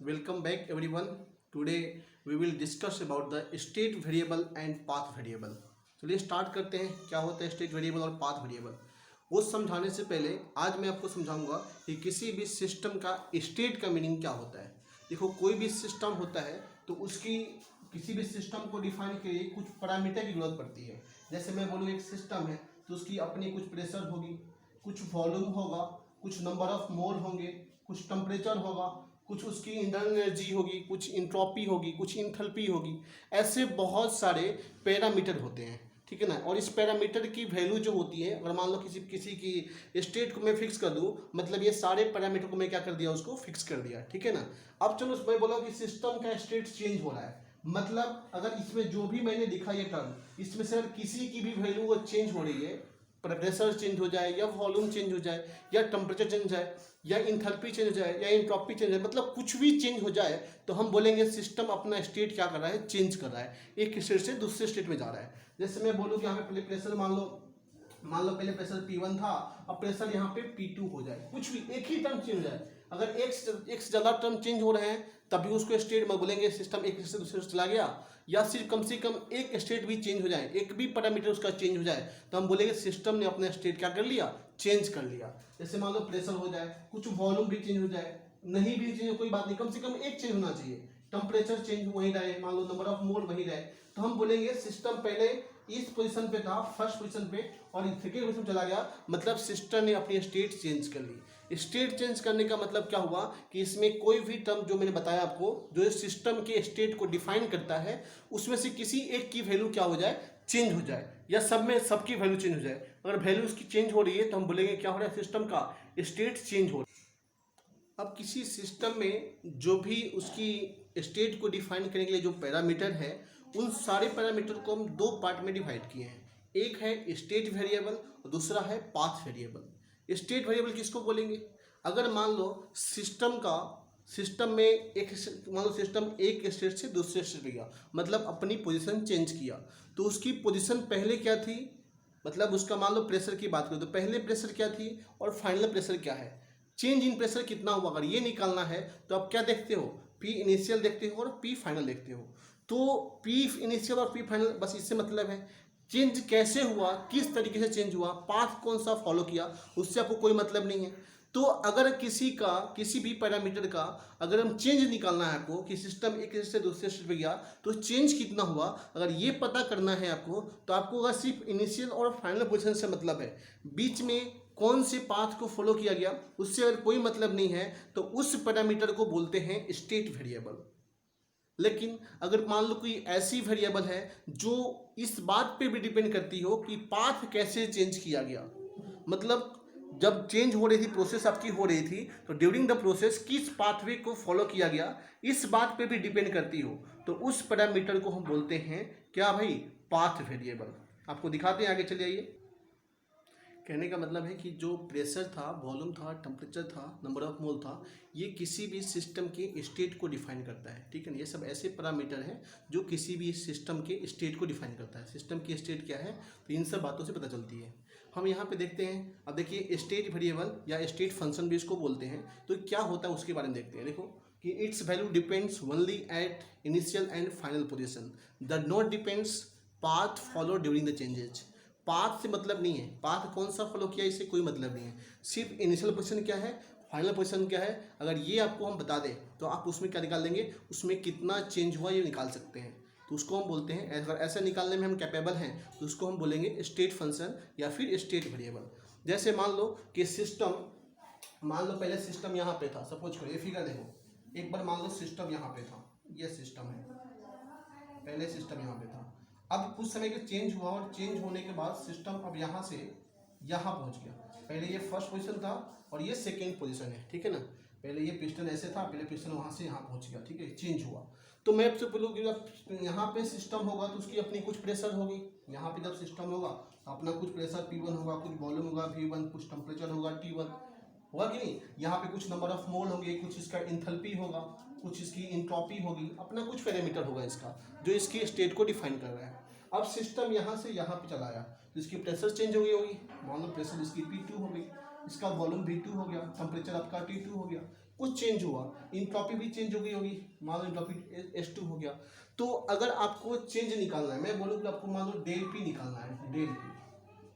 welcome back everyone. Today we will discuss about the state variable and path variable. चलिए start करते हैं क्या होता है स्टेट वेरिएबल और पाथ वेरिएबल। वो समझाने से पहले आज मैं आपको समझाऊंगा कि किसी भी सिस्टम का स्टेट का मीनिंग क्या होता है। देखो कोई भी सिस्टम होता है तो उसकी किसी भी सिस्टम को डिफाइन के लिए कुछ पैरामीटर की जरूरत पड़ती है। जैसे मैं बोलूँ एक सिस्टम है तो उसकी अपनी कुछ प्रेशर होगी, कुछ वॉल्यूम होगा, कुछ नंबर ऑफ मोल होंगे, कुछ टेम्परेचर होगा, कुछ उसकी इंटरनल एनर्जी होगी, कुछ इंट्रोपी होगी, कुछ इंथैल्पी होगी। ऐसे बहुत सारे पैरामीटर होते हैं, ठीक है ना। और इस पैरामीटर की वैल्यू जो होती है, अगर मान लो किसी किसी की स्टेट को मैं फिक्स कर दूं, मतलब ये सारे पैरामीटर को मैं क्या कर दिया, उसको फिक्स कर दिया, ठीक है ना। अब चलो मैं बोला कि सिस्टम का स्टेट चेंज हो रहा है, मतलब अगर इसमें जो भी मैंने लिखा ये टर्म, इसमें से अगर किसी की भी वैल्यू वो चेंज हो रही है, प्रेशर चेंज हो जाए या वॉल्यूम चेंज हो जाए या टेम्परेचर चेंज हो जाए या इंथैल्पी चेंज हो जाए या एंट्रोपी चेंज हो जाए, मतलब कुछ भी चेंज हो जाए तो हम बोलेंगे सिस्टम अपना स्टेट क्या कर रहा है, चेंज कर रहा है, एक स्टेट से दूसरे स्टेट में जा रहा है। जैसे मैं बोलूँ कि यहाँ पे पहले प्रेशर मान लो पहले प्रेशर P1 था, अब प्रेशर यहाँ पे P2 हो जाए, कुछ भी एक ही टर्म चेंज हो जाए, अगर एक से ज़्यादा टर्म चेंज हो रहे हैं तभी उसको स्टेट में बोलेंगे सिस्टम एक से दूसरे चला गया। या सिर्फ कम से कम एक स्टेट भी चेंज हो जाए, एक भी पैरामीटर उसका चेंज हो जाए तो हम बोलेंगे सिस्टम ने अपना स्टेट क्या कर लिया, चेंज कर लिया। जैसे मान लो प्रेशर हो जाए, कुछ वॉल्यूम भी चेंज हो जाए, नहीं भी चेंज हो कोई बात नहीं, कम से कम एक चेंज होना चाहिए, टेम्परेचर चेंज वही रहे, मान लो नंबर ऑफ मोल वही रहे, तो हम बोलेंगे सिस्टम पहले इस पोजीशन पे था, फर्स्ट पोजीशन पे, और सेकेंड पोजीशन चला गया, मतलब सिस्टम ने अपनी स्टेट चेंज कर ली। स्टेट चेंज करने का मतलब क्या हुआ कि इसमें कोई भी टर्म जो मैंने बताया आपको, जो सिस्टम के स्टेट को डिफाइन करता है, उसमें से किसी एक की वैल्यू क्या हो जाए, चेंज हो जाए, या सब में सबकी वैल्यू चेंज हो जाए। अगर वैल्यू उसकी चेंज हो रही है तो हम बोलेंगे क्या हो रहा है, सिस्टम का स्टेट चेंज हो रहा है। अब किसी सिस्टम में जो भी उसकी स्टेट को डिफाइन करने के लिए जो पैरामीटर है, उन सारे पैरामीटर को हम दो पार्ट में डिवाइड किए हैं। एक है स्टेट वेरिएबल और दूसरा है पाथ वेरिएबल। स्टेट वेरिएबल किसको बोलेंगे, अगर मान लो सिस्टम में एक मान लो सिस्टम एक स्टेट से दूसरे स्टेट में गया, मतलब अपनी पोजीशन चेंज किया, तो उसकी पोजीशन पहले क्या थी, मतलब उसका मान लो प्रेशर की बात करें तो पहले प्रेशर क्या थी और फाइनल प्रेशर क्या है, चेंज इन प्रेशर कितना हुआ, अगर ये निकालना है तो आप क्या देखते हो, पी इनिशियल देखते हो और पी फाइनल देखते हो। तो पी इनिशियल और पी फाइनल बस इससे मतलब है, चेंज कैसे हुआ, किस तरीके से चेंज हुआ, पाथ कौन सा फॉलो किया, उससे आपको कोई मतलब नहीं है। तो अगर किसी भी पैरामीटर का अगर हम चेंज निकालना है आपको कि सिस्टम एक से दूसरे स्टेट पे गया तो चेंज कितना हुआ, अगर ये पता करना है आपको, तो आपको अगर सिर्फ इनिशियल और फाइनल पोजीशन से मतलब है, बीच में कौन से पाथ को फॉलो किया गया उससे अगर कोई मतलब नहीं है, तो उस पैरामीटर को बोलते हैं स्टेट वेरिएबल। लेकिन अगर मान लो कोई ऐसी वेरिएबल है जो इस बात पे भी डिपेंड करती हो कि पाथ कैसे चेंज किया गया, मतलब जब चेंज हो रही थी, प्रोसेस आपकी हो रही थी, तो ड्यूरिंग द प्रोसेस किस पाथवे को फॉलो किया गया, इस बात पे भी डिपेंड करती हो, तो उस पैरामीटर को हम बोलते हैं क्या भाई, पाथ वेरिएबल। आपको दिखाते हैं, आगे चले आइए। कहने का मतलब है कि जो प्रेशर था, वॉल्यूम था, टेम्परेचर था, नंबर ऑफ मोल था, ये किसी भी सिस्टम के स्टेट को डिफाइन करता है, ठीक है ना। ये सब ऐसे पैरामीटर हैं जो किसी भी सिस्टम के स्टेट को डिफाइन करता है। सिस्टम की स्टेट क्या है, तो इन सब बातों से पता चलती है। हम यहाँ पे देखते हैं, अब देखिए स्टेट वेरिएबल या स्टेट फंक्शन भी इसको बोलते हैं, तो क्या होता है उसके बारे में देखते हैं। देखो कि it's value depends only at initial and final position, the not depends path follow during the changes. Path से मतलब नहीं है, पाथ कौन सा फॉलो किया इससे कोई मतलब नहीं है, सिर्फ इनिशियल पोजीशन क्या है, फाइनल पोजीशन क्या है, अगर ये आपको हम बता दें तो आप उसमें क्या निकाल देंगे, उसमें कितना चेंज हुआ ये निकाल सकते हैं। तो उसको हम बोलते हैं, अगर ऐसा निकालने में हम कैपेबल हैं तो उसको हम बोलेंगे स्टेट फंक्शन या फिर स्टेट वेरिएबल। जैसे मान लो कि सिस्टम, मान लो पहले सिस्टम यहाँ पे था, सपोज करो ये फिगर देखो, एक बार मान लो सिस्टम यहाँ पे था, ये सिस्टम है, पहले सिस्टम यहाँ पे था, अब कुछ समय के चेंज हुआ और चेंज होने के बाद सिस्टम अब यहाँ से यहाँ पहुँच गया। पहले ये फर्स्ट पोजीशन था और ये सेकेंड पोजीशन है, ठीक है ना। पहले ये पिस्टन ऐसे था, पहले पिस्टन वहाँ से यहाँ पहुँच गया, ठीक है, चेंज हुआ। तो मैं आपसे बोलूँ कि जब यहाँ पे सिस्टम होगा तो उसकी अपनी कुछ प्रेशर होगी, यहाँ पे जब सिस्टम होगा तो अपना कुछ प्रेशर P1 होगा, कुछ वॉल्यूम होगा V1, कुछ टेम्परेचर होगा T1, होगा कि नहीं। यहाँ पे कुछ नंबर ऑफ मोल होंगे, कुछ इसका इंथैल्पी होगा, कुछ इसकी इंट्रोपी होगी, अपना कुछ पैरामीटर होगा इसका जो इसकी स्टेट को डिफाइन कर रहा है। अब सिस्टम यहाँ से यहाँ पे चला आया तो इसकी प्रेशर चेंज हो गई होगी, मान लो प्रेशर इसकी P2 हो गई, इसका वॉल्यूम V2 हो गया, टेम्परेचर आपका T2 हो गया, कुछ चेंज हुआ, इंट्रॉपी भी चेंज हो गई होगी, मान लो इंट्रॉपी H2 हो गया। तो अगर आपको चेंज निकालना है, मैं बोलूँ कि आपको मान लो डेल पी निकालना है, डेल पी,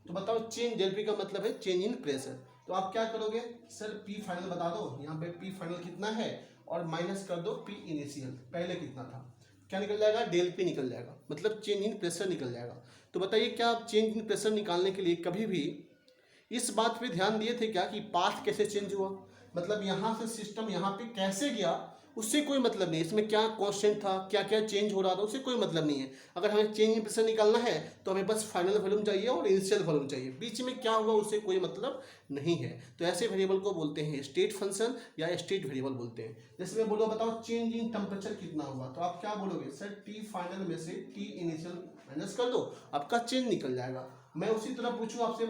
तो बताओ चेंज, डेल पी का मतलब है चेंज इन प्रेशर। तो आप क्या करोगे सर, पी फाइनल बता दो, यहाँ पे पी फाइनल कितना है और माइनस कर दो पी इनिशियल, पहले कितना था, क्या निकल जाएगा, डेल पी निकल जाएगा, मतलब चेंज इन प्रेशर निकल जाएगा। तो बताइए क्या आप चेंज इन प्रेशर निकालने के लिए कभी भी इस बात पे ध्यान दिए थे क्या कि पाथ कैसे चेंज हुआ, मतलब यहाँ से सिस्टम यहाँ पे कैसे गया, उससे कोई मतलब नहीं, इसमें क्या कांस्टेंट था, क्या क्या चेंज हो रहा था, उससे कोई मतलब नहीं है। अगर हमें चेंज इन प्रेशर निकालना है तो हमें बस फाइनल वॉल्यूम चाहिए और इनिशियल वॉल्यूम चाहिए, बीच में क्या हुआ उससे कोई मतलब नहीं है। तो ऐसे वेरिएबल को बोलते हैं स्टेट फंक्शन या स्टेट वेरिएबल बोलते हैं। जैसे मैं बोलो बताओ चेंज इन टेम्परेचर कितना हुआ, तो आप क्या बोलोगे सर, टी फाइनल में से टी इनिशियल माइनस कर दो, आपका चेंज निकल जाएगा। मैं उसी तरह पूछूं आपसे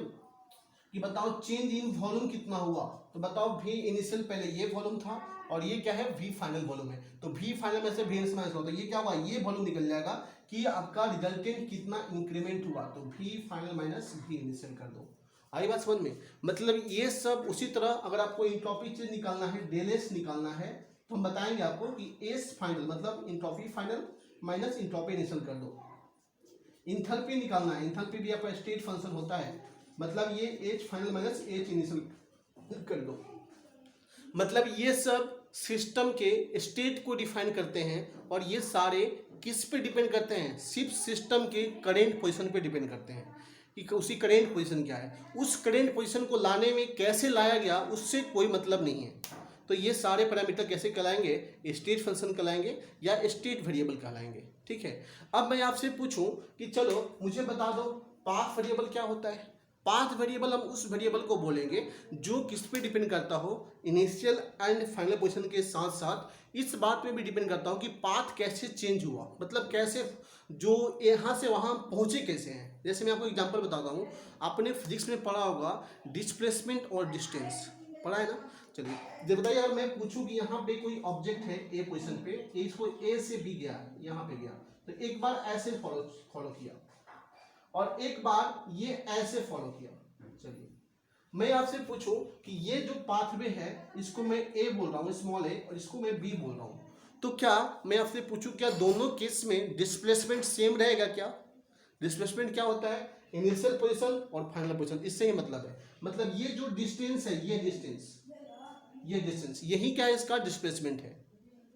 कि बताओ चेंज इन वॉल्यूम कितना हुआ, तो बताओ वी इनिशियल पहले ये वॉल्यूम था और ये क्या है वी फाइनल वॉल्यूम है, तो वी फाइनल में से वी इनिशियल माइनस होता है, ये क्या हुआ, ये वॉल्यूम निकल जाएगा कि आपका रिजल्टेंट कितना इंक्रीमेंट हुआ, तो V final minus V initial कर दो। आई बात समझ में, मतलब ये सब उसी तरह अगर आपको इंट्रॉपी चेंज निकालना है, डेल एस निकालना है, तो हम बताएंगे आपको कि एस फाइनल मतलब entropy final minus entropy initial कर दो। इंथैल्पी निकालना है, इंथैल्पी भी आपका स्टेट फंक्शन होता है, मतलब ये H final minus H initial कर दो। मतलब ये सब सिस्टम के स्टेट को डिफाइन करते हैं और ये सारे किस पे डिपेंड करते हैं, सिर्फ सिस्टम के करेंट पोजीशन पे डिपेंड करते हैं कि उसी करेंट पोजीशन क्या है, उस करेंट पोजीशन को लाने में कैसे लाया गया उससे कोई मतलब नहीं है। तो ये सारे पैरामीटर कैसे कहलाएंगे, स्टेट फंक्शन कहलाएंगे या स्टेट वेरिएबल कहलाएंगे। ठीक है, अब मैं आपसे पूछूं कि चलो मुझे बता दो पाथ वेरिएबल क्या होता है। पाथ वेरिएबल हम उस वेरिएबल को बोलेंगे जो किस पे डिपेंड करता हो, इनिशियल एंड फाइनल पोजीशन के साथ साथ इस बात पे भी डिपेंड करता हो कि पाथ कैसे चेंज हुआ, मतलब कैसे जो यहाँ से वहाँ पहुँचे कैसे हैं। जैसे मैं आपको एग्जांपल बताता हूँ, आपने फिजिक्स में पढ़ा होगा डिस्प्लेसमेंट और डिस्टेंस, पढ़ा है ना। चलिए जब बताइए अगर मैं पूछूं कि यहाँ पे कोई ऑब्जेक्ट है ए पोजीशन पे, इसको ए से बी गया, यहाँ पे गया, तो एक बार ऐसे फॉलो किया और एक बार ये ऐसे फॉलो किया। चलिए मैं आपसे पूछूं कि ये जो पाथवे है इसको मैं ए बोल रहा हूँ स्मॉल ए और इसको मैं बी बोल रहा हूँ, तो क्या मैं आपसे पूछूं क्या दोनों केस में डिस्प्लेसमेंट सेम रहेगा क्या। डिस्प्लेसमेंट क्या होता है, इनिशियल पोजीशन और फाइनल पोजीशन, इससे ही मतलब है, मतलब ये जो डिस्टेंस है ये डिस्टेंस यही क्या है इसका डिस्प्लेसमेंट है।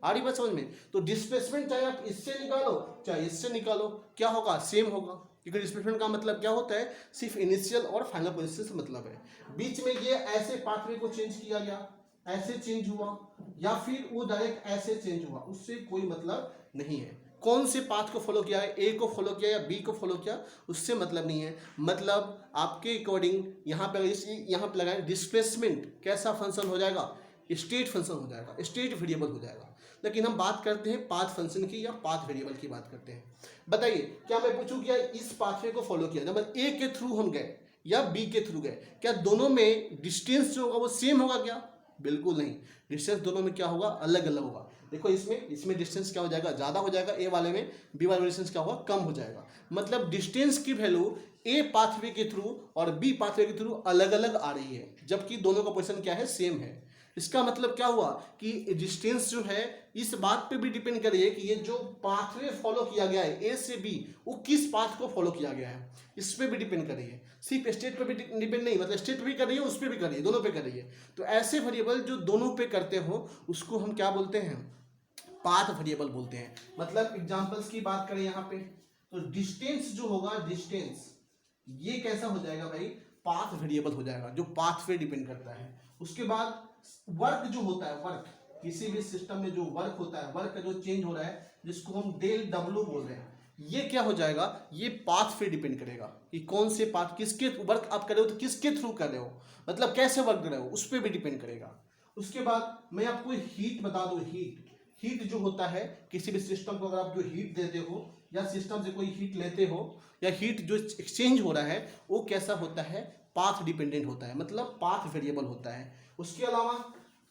आ रही बात समझ में। तो डिस्प्लेसमेंट चाहे आप इससे निकालो चाहे इससे निकालो क्या होगा, सेम होगा, क्योंकि डिस्प्लेसमेंट का मतलब क्या होता है, सिर्फ इनिशियल और फाइनल पोजीशन से मतलब है। बीच में ये ऐसे पाथवे को चेंज किया गया, ऐसे चेंज हुआ या फिर वो डायरेक्ट ऐसे चेंज हुआ, उससे कोई मतलब नहीं है। कौन से पाथ को फॉलो किया है, ए को फॉलो किया या बी को फॉलो किया, उससे मतलब नहीं है। मतलब आपके अकॉर्डिंग यहाँ पे लगाएं डिस्प्लेसमेंट कैसा फंक्शन हो जाएगा, स्टेट फंक्शन हो जाएगा, स्टेट वेरिएबल हो जाएगा। लेकिन हम बात करते हैं पाथ फंक्शन की या पाथ वेरिएबल की बात करते हैं। बताइए क्या मैं पूछूं क्या इस पाथवे को फॉलो किया, नंबर ए के थ्रू हम गए या बी के थ्रू गए, क्या दोनों में डिस्टेंस जो होगा वो सेम होगा क्या, बिल्कुल नहीं, डिस्टेंस दोनों में क्या होगा, अलग अलग होगा। देखो इसमें डिस्टेंस क्या हो जाएगा, ज़्यादा हो जाएगा ए वाले में, बी वाले में डिस्टेंस क्या होगा, कम हो जाएगा। मतलब डिस्टेंस की वैल्यू ए पाथवे के थ्रू और बी पाथवे के थ्रू अलग अलग आ रही है, जबकि दोनों का पोजीशन क्या है, सेम है। इसका मतलब क्या हुआ कि डिस्टेंस जो है इस बात पे भी डिपेंड कर रही है कि ये जो पाथवे फॉलो किया गया है ए से बी, वो किस पाथ को फॉलो किया गया है, इस पे भी डिपेंड कर रही है। सिर्फ स्टेट पे भी डिपेंड नहीं, मतलब स्टेट भी कर रही है, उस पर भी कर रही है, दोनों पे कर रही है। तो ऐसे वेरिएबल जो दोनों पे करते हो उसको हम क्या बोलते हैं, पाथ वेरिएबल बोलते हैं। मतलब एग्जांपल्स की बात करें यहाँ पे, तो डिस्टेंस जो होगा, डिस्टेंस ये कैसा हो जाएगा भाई, पाथ वेरिएबल हो जाएगा, जो पाथ पे डिपेंड करता है। उसके बाद वर्क जो होता है, वर्क किसी भी सिस्टम में जो वर्क होता है, वर्क का जो चेंज हो रहा है जिसको हम डेल डब्ल्यू बोल रहे हैं, ये क्या हो जाएगा, ये पाथ पे डिपेंड करेगा कि कौन से पाथ, किसके वर्क आप कर रहे हो, तो किसके थ्रू कर रहे हो, मतलब कैसे वर्क कर रहे हो, उस पर भी डिपेंड करेगा। उसके बाद मैं आपको हीट बता दूं, हीट जो होता है किसी भी सिस्टम को अगर आप जो हीट देते हो या सिस्टम से कोई हीट लेते हो या हीट जो एक्सचेंज हो रहा है वो कैसा होता है, पाथ डिपेंडेंट होता है, मतलब पाथ वेरिएबल होता है। उसके अलावा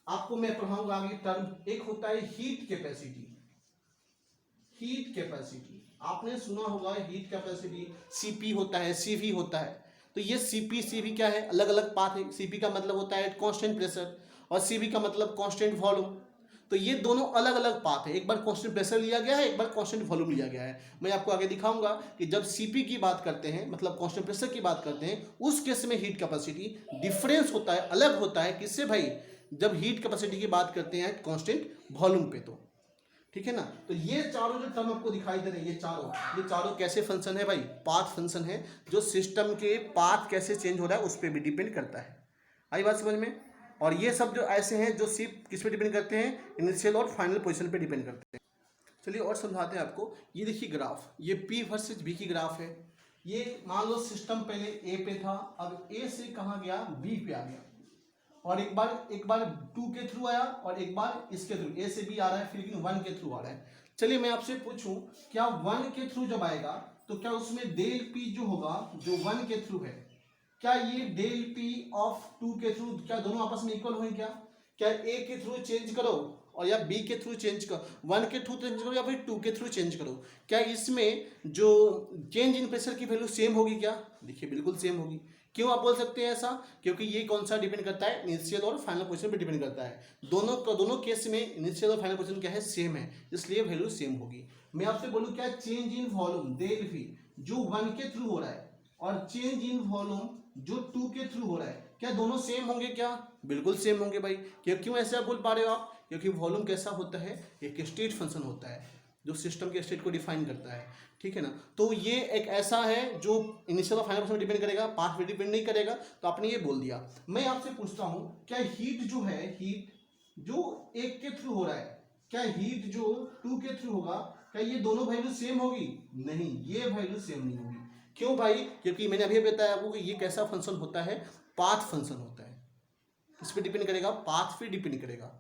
आपको मैं पढ़ाऊंगा आगे टर्म, एक होता है हीट कैपेसिटी। हीट कैपेसिटी आपने सुना होगा, हीट कैपेसिटी सीपी होता है, सीवी होता है। तो ये सीपी सीवी क्या है, अलग अलग पाथ है। सीपी का मतलब होता है कांस्टेंट प्रेशर और Cv का मतलब कांस्टेंट वॉल्यूम। तो ये दोनों अलग अलग पाथ है, एक बार कांस्टेंट प्रेशर लिया गया है, एक बार कांस्टेंट वॉल्यूम लिया गया है। मैं आपको आगे दिखाऊंगा कि जब Cp की बात करते हैं, मतलब कांस्टेंट प्रेशर की बात करते हैं, उस केस में हीट कैपेसिटी डिफरेंस होता है, अलग होता है। किससे भाई? जब हीट कैपेसिटी की बात करते हैं कांस्टेंट वॉल्यूम पे। तो ठीक है ना। तो ये चारों जो टर्म आपको दिखाई दे रहे हैं, ये चारों कैसे फंक्शन है भाई? पाथ फंक्शन है, जो सिस्टम के पाथ कैसे चेंज हो रहा है उस पर भी डिपेंड करता है। आई बात समझ में? और ये सब जो ऐसे हैं जो सिर्फ किस पे डिपेंड करते हैं? इनिशियल और फाइनल पोजीशन पे डिपेंड करते हैं। चलिए और समझाते हैं आपको। ये देखिए ग्राफ, ये P वर्सेस B की ग्राफ है। ये मान लो सिस्टम पहले A पे था, अब A से कहाँ गया? B पे आ गया। और एक बार 2 के थ्रू आया और एक बार इसके थ्रू, A से B आ रहा है, फिर लेकिन 1 के थ्रू आ रहा है। चलिए मैं आपसे पूछूं, क्या 1 के थ्रू जब आएगा तो क्या उसमें डेल P जो होगा, जो 1 के थ्रू है, क्या ये डेल P ऑफ 2 के थ्रू, क्या दोनों आपस में इक्वल होंगे? क्या A के थ्रू चेंज करो और या B के थ्रू चेंज करो, 1 के थ्रू चेंज करो या फिर 2 के थ्रू चेंज करो, क्या इसमें जो चेंज इन प्रेशर की वैल्यू सेम होगी? क्या देखिए बिल्कुल सेम होगी। क्यों आप बोल सकते हैं ऐसा? क्योंकि ये कौन सा डिपेंड करता है? इनिशियल और फाइनल पोजीशन पे डिपेंड करता है। दोनों केस में इनिशियल और फाइनल पोजीशन क्या है? सेम है, इसलिए वैल्यू सेम होगी। मैं आपसे बोलूं क्या change in volume del V जो 1 के थ्रू हो रहा है और चेंज इन वॉल्यूम जो 2 के थ्रू हो रहा है, क्या दोनों सेम होंगे? क्या बिल्कुल सेम होंगे भाई। क्यों ऐसे आप बोल पा रहे हो आप? क्योंकि वॉल्यूम कैसा होता है? एक स्टेट फंक्शन होता है जो सिस्टम के स्टेट को डिफाइन करता है। ठीक है ना। तो ये एक ऐसा है जो इनिशियल और फाइनल पोजीशन डिपेंड करेगा, पाथ पे डिपेंड नहीं करेगा। तो आपने ये बोल दिया। मैं आपसे पूछता हूं, क्या हीट जो है, हीट जो 1 के थ्रू हो रहा है, क्या हीट जो 2 के थ्रू होगा, क्या ये दोनों वैल्यू सेम होगी? नहीं, ये वैल्यू सेम नहीं होगी। क्यों भाई? क्योंकि मैंने अभी बताया आपको कि ये कैसा फंक्शन होता है? पाथ फंक्शन होता है। किस पे डिपेंड करेगा? पाथ पे डिपेंड करेगा।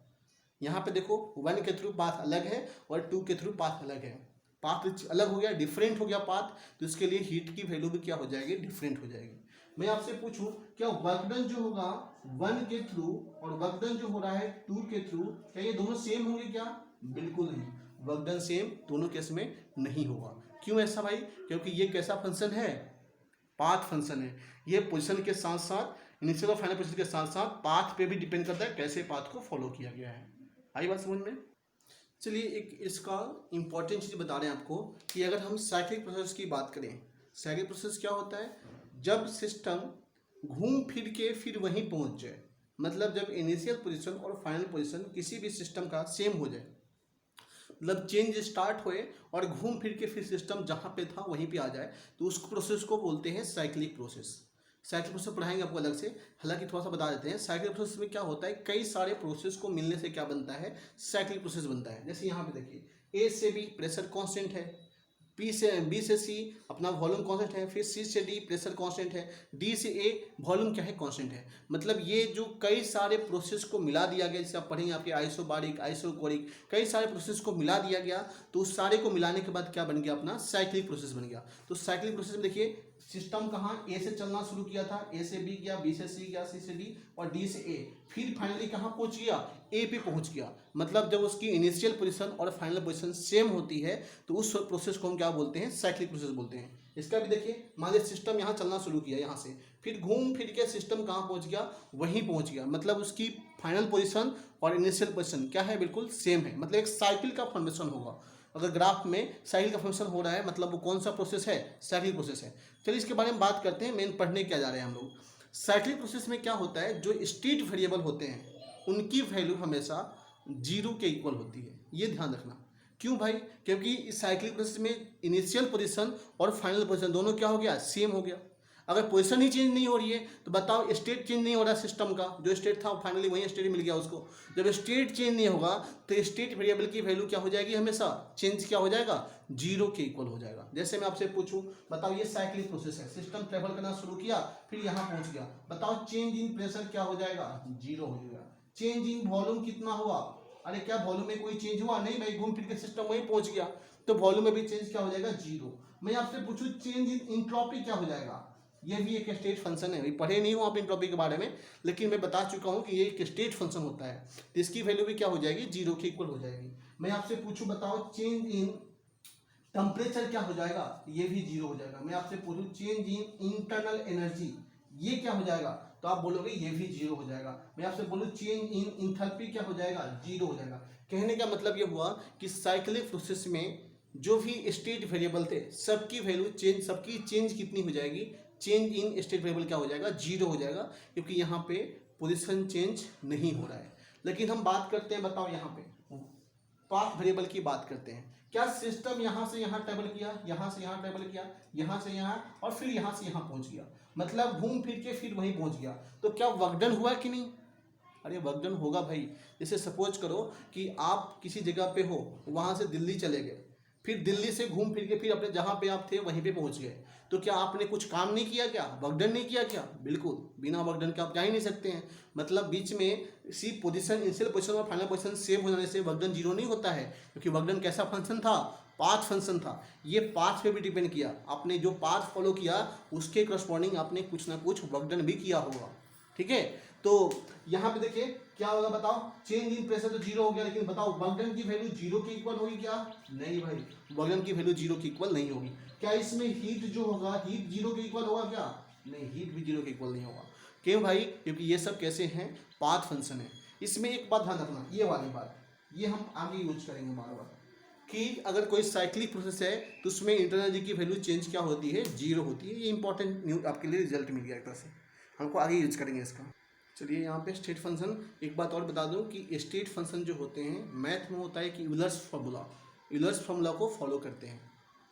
यहाँ पे देखो 1 के थ्रू पाथ अलग है और 2 के थ्रू पाथ अलग है। पाथ अलग हो गया, डिफरेंट हो गया पाथ, तो इसके लिए हीट की वैल्यू भी क्या हो जाएगी? डिफरेंट हो जाएगी। मैं आपसे पूछूं, क्या वर्क डन जो होगा 1 के थ्रू और वर्क डन जो हो रहा है 2 के थ्रू, क्या ये दोनों सेम होंगे? क्या बिल्कुल नहीं, वर्क डन सेम दोनों केस में नहीं होगा। क्यों ऐसा भाई? क्योंकि ये कैसा फंक्शन है? पाथ फंक्शन है। ये पोजीशन के साथ साथ, इनिशियल और फाइनल पोजीशन के साथ साथ पाथ पे भी डिपेंड करता है, कैसे पाथ को फॉलो किया गया है। आई बात समझ में? चलिए एक इसका इंपॉर्टेंट चीज़ बता रहे हैं आपको कि अगर हम साइक्लिक प्रोसेस की बात करें, साइक्लिक प्रोसेस क्या होता है? जब सिस्टम घूम फिर के फिर वहीं पहुंच जाए, मतलब जब इनिशियल पोजीशन और फाइनल पोजीशन किसी भी सिस्टम का सेम हो जाए, मतलब चेंज स्टार्ट हुए और घूम फिर के फिर सिस्टम जहाँ पे था वहीं पे आ जाए, तो उस प्रोसेस को बोलते हैं साइक्लिक प्रोसेस। साइक्लिक प्रोसेस पढ़ाएंगे आपको अलग से, हालांकि थोड़ा सा बता देते हैं। साइक्लिक प्रोसेस में क्या होता है? कई सारे प्रोसेस को मिलने से क्या बनता है? साइक्लिक प्रोसेस बनता है। जैसे यहाँ पे देखिए, A से B प्रेशर कांस्टेंट है, B से C अपना वॉल्यूम कांस्टेंट है, फिर C से D प्रेशर कांस्टेंट है, D से A वॉल्यूम क्या है? कांस्टेंट है। मतलब ये जो कई सारे प्रोसेस को मिला दिया गया, जैसे आप पढ़ेंगे आपके आइसोबारिक, आइसोकोरिक, कई सारे प्रोसेस को मिला दिया गया, तो उस सारे को मिलाने के बाद क्या बन गया? अपना साइक्लिक प्रोसेस बन गया। तो साइक्लिक प्रोसेस में देखिए, सिस्टम कहाँ A से चलना शुरू किया था, A से B गया, B से C गया, C से D और D से A, फिर फाइनली कहाँ पहुंच गया? A पे पहुंच गया। मतलब जब उसकी इनिशियल पोजीशन और फाइनल पोजीशन सेम होती है तो उस प्रोसेस को हम क्या बोलते हैं? साइक्लिक प्रोसेस बोलते हैं। इसका भी देखिए, मान लीजिए सिस्टम यहाँ चलना शुरू किया, यहाँ से फिर घूम फिर के सिस्टम कहाँ पहुंच गया? वहीं पहुंच गया। मतलब उसकी फाइनल पोजीशन और इनिशियल पोजीशन क्या है? बिल्कुल सेम है। मतलब एक साइकिल का फॉर्मेशन होगा। अगर ग्राफ में साइकिल का फंक्शन हो रहा है, मतलब वो कौन सा प्रोसेस है? साइक्लिक प्रोसेस है। चलिए इसके बारे में बात करते हैं। मेन पढ़ने क्या जा रहे हैं हम लोग। साइक्लिक प्रोसेस में क्या होता है? जो स्टेट वेरिएबल होते हैं उनकी वैल्यू हमेशा 0 के इक्वल होती है, ये ध्यान रखना। क्यों भाई? क्योंकि इस साइक्लिक प्रोसेस में इनिशियल पोजीशन और फाइनल पोजीशन दोनों क्या हो गया? सेम हो गया। अगर पोजीशन ही चेंज नहीं हो रही है तो बताओ, स्टेट चेंज नहीं हो रहा सिस्टम का, जो स्टेट था फाइनली वही स्टेट मिल गया उसको। जब स्टेट चेंज नहीं होगा तो स्टेट वेरिएबल की वैल्यू क्या हो जाएगी? हमेशा चेंज क्या हो जाएगा? 0 के इक्वल हो जाएगा। जैसे मैं आपसे पूछूं, बताओ ये साइक्लिक प्रोसेस है, सिस्टम ट्रेवल करना शुरू किया, फिर यहाँ पहुंच गया, बताओ चेंज इन प्रेशर क्या हो जाएगा? 0 हो जाएगा। चेंज इन वॉल्यूम कितना हुआ? अरे क्या वॉल्यूम में कोई चेंज हुआ? नहीं भाई, घूम फिर के सिस्टम वहीं पहुंच गया, तो वॉल्यूम में भी चेंज क्या हो जाएगा? 0। मैं आपसे पूछूं चेंज इन इंट्रोपी क्या हो जाएगा? ये भी एक स्टेट फंक्शन है। पढ़े नहीं हो आप इंट्रोपी के बारे में, लेकिन मैं बता चुका हूं कि ये एक स्टेट फंक्शन होता है। तो इसकी वैल्यू भी क्या हो जाएगी? 0 के इक्वल हो जाएगी। मैं आपसे पूछूं, बताओ चेंज इन टेम्परेचर क्या हो जाएगा? ये भी 0 हो जाएगा। मैं आपसे पूछूं चेंज इन इंटरनल एनर्जी, ये क्या हो जाएगा? तो आप बोलोगे ये भी जीरो हो जाएगा। मैं आपसे बोलूँ चेंज इन इंथैल्पी क्या हो जाएगा, जीरो हो जाएगा। कहने का मतलब ये हुआ कि साइक्लिक प्रोसेस में जो भी स्टेट वेरिएबल थे सबकी वैल्यू चेंज, सबकी चेंज कितनी हो जाएगी, चेंज इन स्टेट वेरिएबल क्या हो जाएगा, जीरो हो जाएगा, क्योंकि यहाँ पे पोजीशन चेंज नहीं हो रहा है। लेकिन हम बात करते हैं, बताओ यहाँ पे पाथ वेरिएबल की बात करते हैं। क्या सिस्टम यहाँ से यहाँ ट्रेवल किया, यहाँ से यहाँ ट्रेवल किया, यहाँ से यहाँ और फिर यहाँ से यहाँ पहुँच गया, मतलब घूम फिर के फिर वहीं पहुँच गया, तो क्या वर्क डन हुआ कि नहीं? अरे वर्क डन होगा भाई। जैसे सपोज करो कि आप किसी जगह पे हो, वहाँ से दिल्ली चले गए, फिर दिल्ली से घूम फिर के फिर अपने जहाँ पे आप थे वहीं पे पहुँच गए, तो क्या आपने कुछ काम नहीं किया, क्या वर्क डन नहीं किया क्या? बिल्कुल, बिना वर्क डन के आप जा ही नहीं सकते हैं। मतलब बीच में सी पोजीशन, इनिशियल पोजीशन और फाइनल पोजीशन सेम हो जाने से वर्क डन जीरो नहीं होता है, क्योंकि वर्क डन कैसा फंक्शन था, पाथ फंक्शन था। ये पाथ पे भी डिपेंड किया, आपने जो पाथ फॉलो किया उसके करस्पॉन्डिंग आपने कुछ ना कुछ वर्क डन भी किया होगा। ठीक है, तो यहाँ पे देखिए क्या होगा, बताओ चेंज इन प्रेशर तो जीरो हो गया, लेकिन बताओ वर्क डन की वैल्यू जीरो के इक्वल होगी क्या? नहीं भाई, वर्क डन की वैल्यू जीरो के इक्वल नहीं होगी। क्या इसमें हीट जो होगा, हीट जीरो के इक्वल होगा क्या? नहीं, हीट भी जीरो के इक्वल नहीं होगा। क्यों भाई? क्योंकि ये सब कैसे हैं, पाथ फंक्शन है। इसमें एक बात ध्यान रखना, ये वाली बात, ये हम आगे यूज करेंगे बार बार, कि अगर कोई साइक्लिक प्रोसेस है तो उसमें इंटरनल एनर्जी की वैल्यू चेंज क्या होती है, जीरो होती है। ये इंपॉर्टेंट न्यूज आपके लिए रिजल्ट मिल गया एक तरह से, हमको आगे यूज करेंगे इसका। चलिए यहाँ पे स्टेट फंक्शन, एक बात और बता दूँ कि स्टेट फंक्शन जो होते हैं मैथ में होता है कि यूलर्स फार्मूला को फॉलो करते हैं,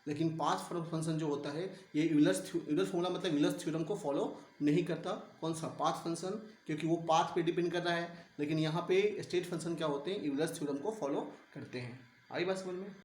लेकिन पाथ फंक्शन जो होता है ये यूलर्स फार्मूला मतलब यूलर्स थ्योरम को फॉलो नहीं करता। कौन सा? पाथ फंक्शन, क्योंकि वो पाथ पे डिपेंड कर रहा है। लेकिन यहाँ पे स्टेट फंक्शन क्या होते हैं, यूलर्स थ्योरम को फॉलो करते हैं। आई बात समझ में?